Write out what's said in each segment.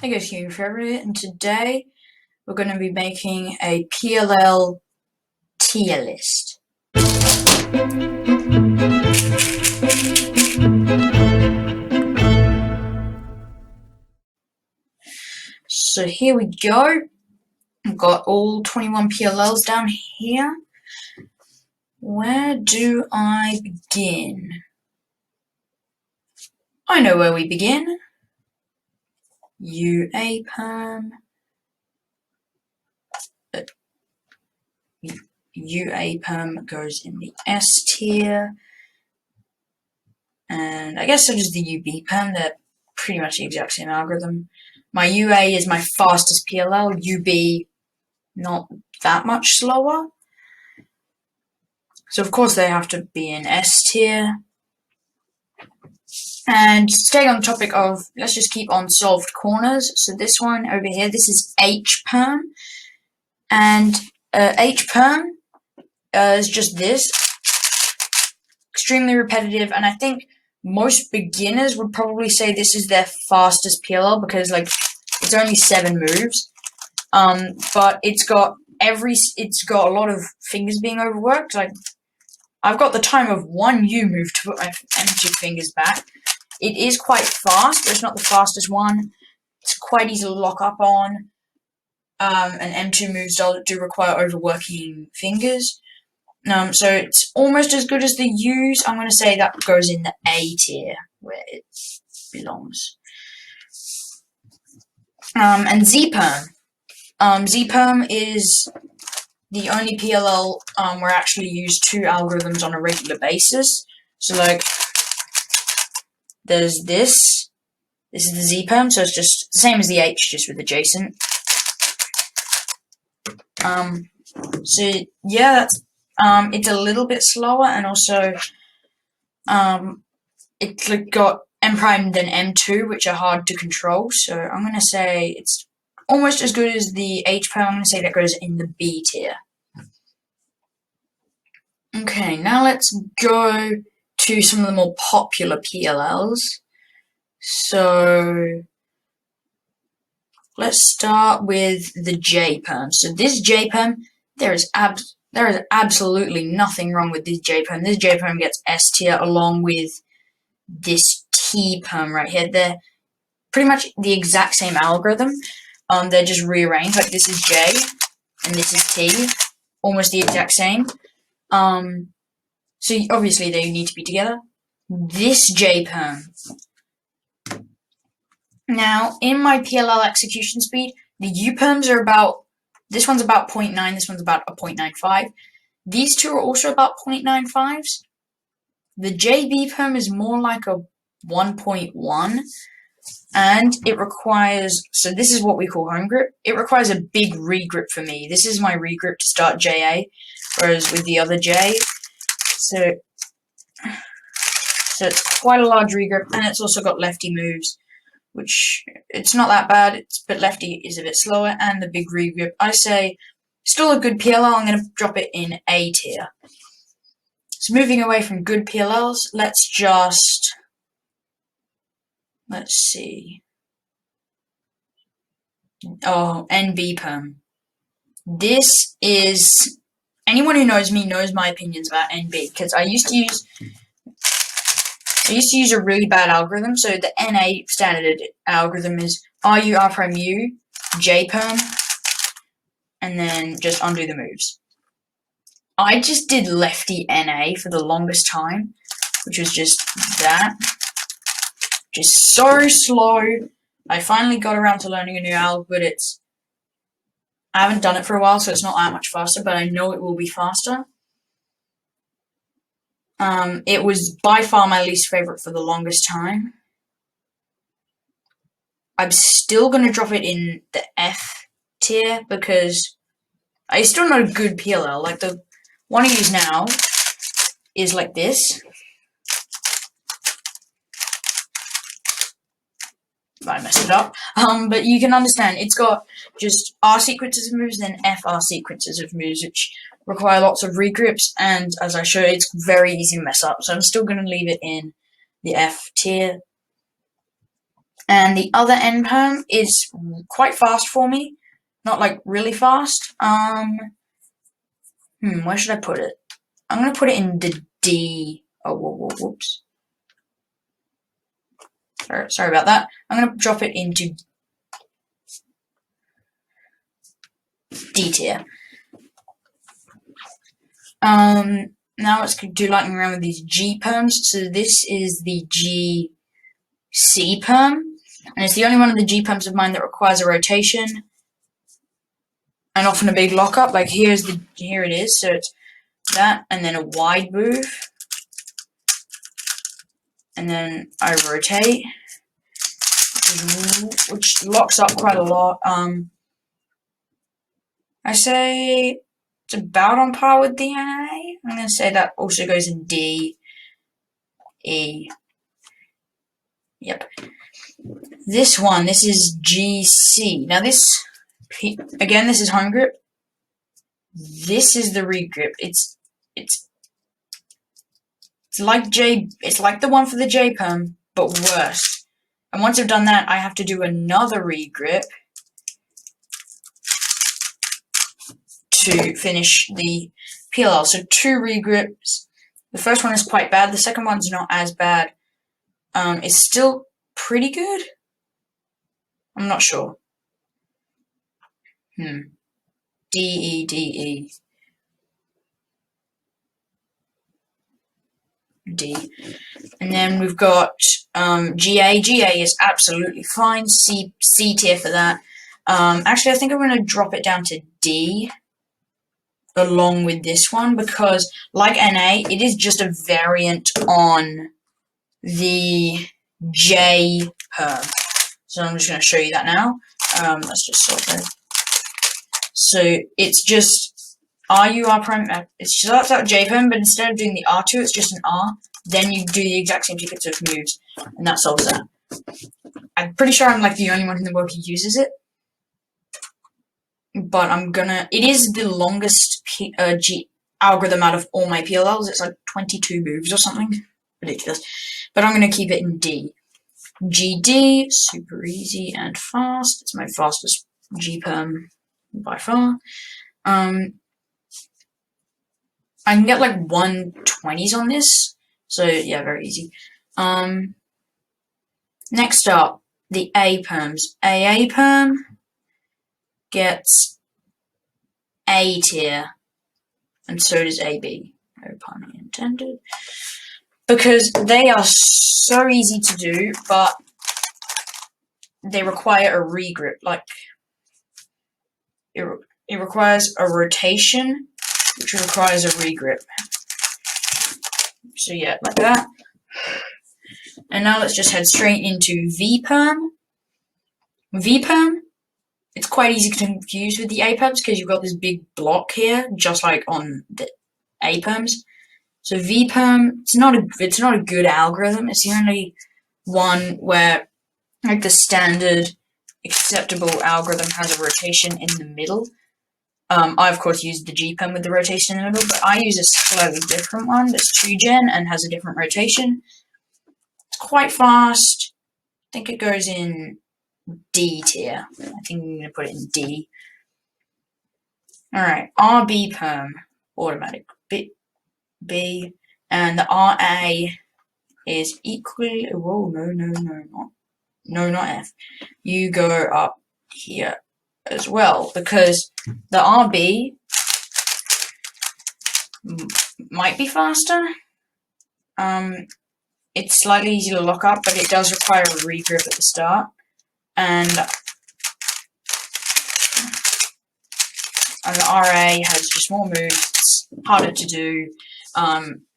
Hey guys, Human Forever here, and today we're going to be making a PLL tier list. So here we go. I've got all 21 PLLs down here. Where do I begin? I know where we begin. Perm. Perm goes in the S tier. And I guess so does the Perm. They're pretty much the exact same algorithm. My UA is my fastest PLL, UB not that much slower. So of course they have to be in S tier. And staying on the topic of, let's just keep on solved corners. So this one over here, this is H-Perm. And H-Perm is just this. Extremely repetitive, and I think most beginners would probably say this is their fastest PLL because it's only 7 moves. But it's got a lot of fingers being overworked. I've got the time of 1 U move to put my M2 fingers back. It is quite fast, but it's not the fastest one. It's quite easy to lock up on. And M2 moves do require overworking fingers. So it's almost as good as the U's. I'm going to say that goes in the A tier, where it belongs. And Zperm. Zperm is the only PLL where I actually use 2 algorithms on a regular basis. So there's this. This is the Zperm, so it's just the same as the H, just with adjacent. So yeah, that's it's a little bit slower, and also it's got M prime then M2, which are hard to control. So I'm gonna say it's almost as good as the H prime. I'm gonna say that goes in the B tier. Okay, now let's go to some of the more popular PLLs. So let's start with the J-Perm. So this J-Perm, there is absolutely nothing wrong with this J-Perm. This J-Perm gets S tier along with this T-Perm right here. They're pretty much the exact same algorithm. They're just rearranged. Like this is J and this is T. Almost the exact same. So obviously they need to be together. This J-Perm. Now, in my PLL execution speed, the U-Perms are about, this one's about 0.9, this one's about a 0.95. These two are also about 0.95s. The JB Perm is more like a 1.1, and it requires, so this is what we call home grip. It requires a big regrip for me. This is my regrip to start JA, whereas with the other J, so it's quite a large regrip, and it's also got lefty moves, which it's not that bad, but lefty is a bit slower, and the big regrip. I say still a good PLL. I'm going to drop it in A tier. So moving away from good PLLs, let's see. Oh, NB Perm. This is, anyone who knows me knows my opinions about NB, because I used to use a really bad algorithm. So the NA standard algorithm is RU, R prime U, J Perm, and then just undo the moves. I just did lefty NA for the longest time, which was just that. Just so slow. I finally got around to learning a new alg, but I haven't done it for a while, so it's not that much faster, but I know it will be faster. It was by far my least favorite for the longest time. I'm still going to drop it in the F tier because it's still not a good PLL. Like the one I use now is like this. I messed it up. But you can understand it's got just R sequences of moves, then FR sequences of moves, which require lots of regrips, and as I showed, it's very easy to mess up. So I'm still going to leave it in the F tier. And the other end perm is quite fast for me. Not like really fast. Where should I put it? I'm gonna put it in the D. Oh, whoops. Sorry about that. I'm gonna drop it into D tier. Now let's do lightning around with these G perms. So this is the GC perm, and it's the only one of the G perms of mine that requires a rotation and often a big lockup. Like here it is. So it's that, and then a wide move, and then I rotate, which locks up quite a lot. I say it's about on par with DNA. I'm going to say that also goes in D, E. Yep. This is GC. Now this is home grip. This is the regrip. It's like the one for the J perm, but worse. And once I've done that, I have to do another regrip to finish the PLL. So 2 regrips. The first one is quite bad. The second one's not as bad. It's still pretty good. I'm not sure. D, E. D. And then we've got GA. GA is absolutely fine. C tier for that. Actually, I think I'm going to drop it down to D along with this one because, like NA, it is just a variant on the J perm. So I'm just going to show you that now. Let's just sort it. So it's just RU prime. It starts out J perm, but instead of doing the R2, it's just an R. Then you do the exact same sequence of moves, and that solves that. I'm pretty sure I'm like the only one in the world who uses it. But it is the longest G algorithm out of all my PLLs. It's like 22 moves or something. Ridiculous. But I'm going to keep it in D. GD, super easy and fast. It's my fastest G perm by far. I can get like 120s on this. So yeah, very easy. Next up, the A perms. AA perm gets A tier, and so does AB. No pun intended. Because they are so easy to do, but they require a regrip. Like, it requires a rotation, which requires a regrip. So yeah, like that. And now let's just head straight into V perm. V perm, it's quite easy to confuse with the A perms because you've got this big block here, just like on the A perms. So V perm, it's not a good algorithm. It's the only one where like the standard acceptable algorithm has a rotation in the middle. I of course use the G perm with the rotation in the middle, but I use a slightly different one that's 2gen and has a different rotation. It's quite fast. I think it goes in D tier. I think I'm gonna put it in D. Alright, RB perm, automatic B, and the RA is equally. Whoa, no, not F. You go up here as well because the RB might be faster. It's slightly easier to lock up, but it does require a regrip at the start, and the RA has just more moves. It's harder to do.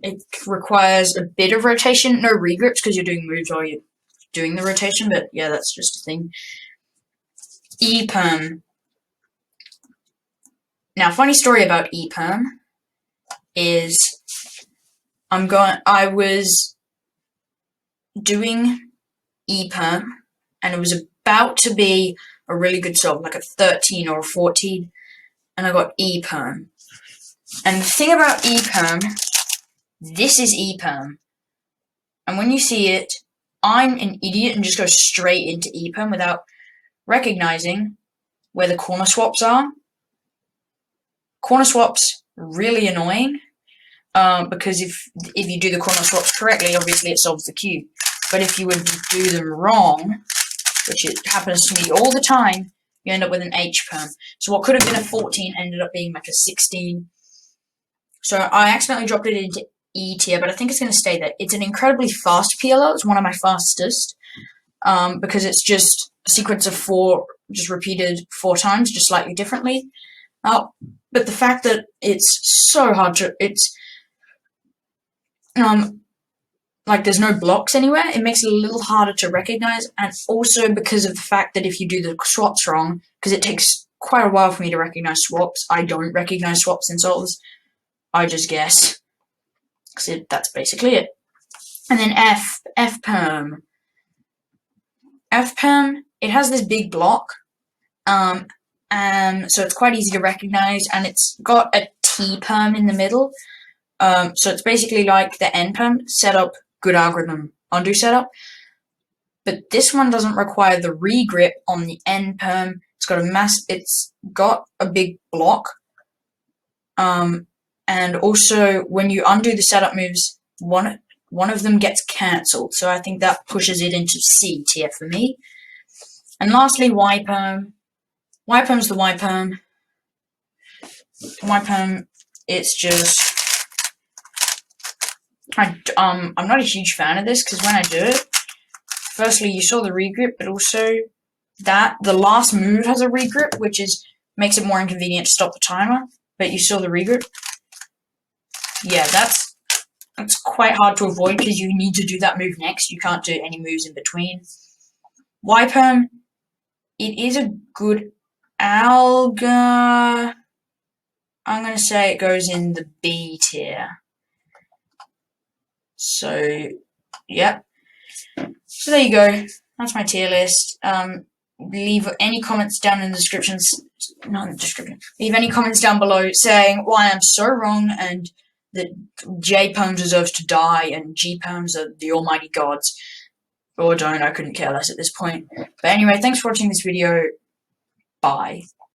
It requires a bit of rotation, no regrips because you're doing moves while you're doing the rotation, but yeah, that's just a thing. E perm. Now, funny story about E perm is I was doing E perm and it was about to be a really good solve, like a 13 or a 14, and I got E perm. And the thing about E perm, this is E perm, and when you see it, I'm an idiot and just go straight into Eperm without recognizing where the corner swaps are. Corner swaps, really annoying, because if you do the corner swaps correctly, obviously it solves the cube. But if you would do them wrong, which it happens to me all the time, you end up with an H-perm. So what could have been a 14 ended up being like a 16. So I accidentally dropped it into E tier, but I think it's going to stay there. It's an incredibly fast PLL. It's one of my fastest, because it's just a sequence of 4, just repeated 4 times, just slightly differently. But the fact that it's so hard to, like there's no blocks anywhere, it makes it a little harder to recognize, and also because of the fact that if you do the swaps wrong, because it takes quite a while for me to recognize swaps, I don't recognize swaps in solves, I just guess. Because that's basically it. And then F-perm. F-perm, it has this big block, and so it's quite easy to recognize, and it's got a T-perm in the middle. So it's basically like the N-perm setup, good algorithm, undo setup. But this one doesn't require the regrip on the N-perm. It's got a big block. And also when you undo the setup moves, one of them gets cancelled. So I think that pushes it into C tier for me. And lastly, Y-perm. Y-perm's the Y-perm. Y-perm, it's just, I'm not a huge fan of this, because when I do it, firstly you saw the regrip, but also that the last move has a regrip, which makes it more inconvenient to stop the timer. But you saw the regrip. Yeah, that's quite hard to avoid, because you need to do that move next. You can't do any moves in between. Y-perm, it is a good alga. I'm going to say it goes in the B tier. So, yep. So there you go. That's my tier list. Leave any comments down in the descriptions. Not in the description. Leave any comments down below saying why I'm so wrong and that J-perm deserves to die and G-perms are the almighty gods. Or don't, I couldn't care less at this point. But anyway, thanks for watching this video. Bye.